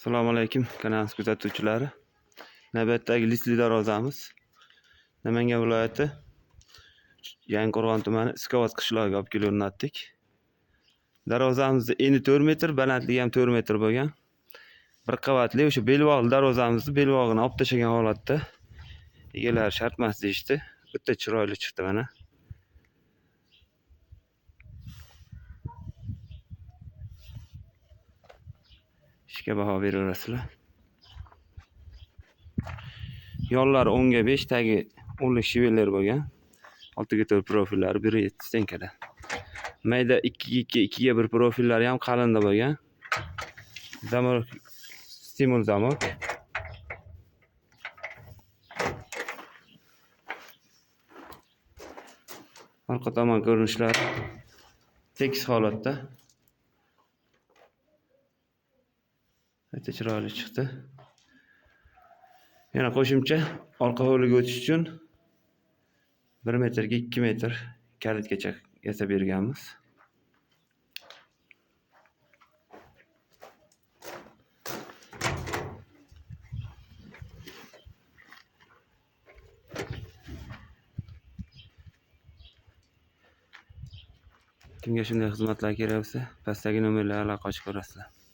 Assalomu alaykum kanal kuzatuvchilari. Navbatdagi lisli darvozamiz Namangan viloyati Yangiqo'rg'on tumani Iskovat qishlog'iga olib kelib o'rnatdik. Darvozamizning eni 4 metr, balandligi ham 4 metr bo'lgan. Bir qavatli o'sha belbog'li darvozamizni belbog'ini olib tashlagan holatda egalari shartmas deyishdi. O'ta chiroyli chiqdi mana. Ishga baho beraverasizlar. Yollari 10 ga 5, tagi 10 lik shiveller bo'lgan. 6 ga 4 profillari 1.7 stenkada. Mayda 2 ga 2, 2 ga 1 profillari ham qalinda bo'lgan. Zamok, stimul zamok. Orqa tomon ko'rinishlari tekis holatda. O'ta chiroyli chiqdi. Yana qo'shimcha orqa hovliga o'tish uchun 1 metrga 2 metr kalitgacha yasab berganmiz. Kimga shunday xizmatlar kerak bo'lsa, pastdagi nomerlarga aloqa qilib ko'rasizlar.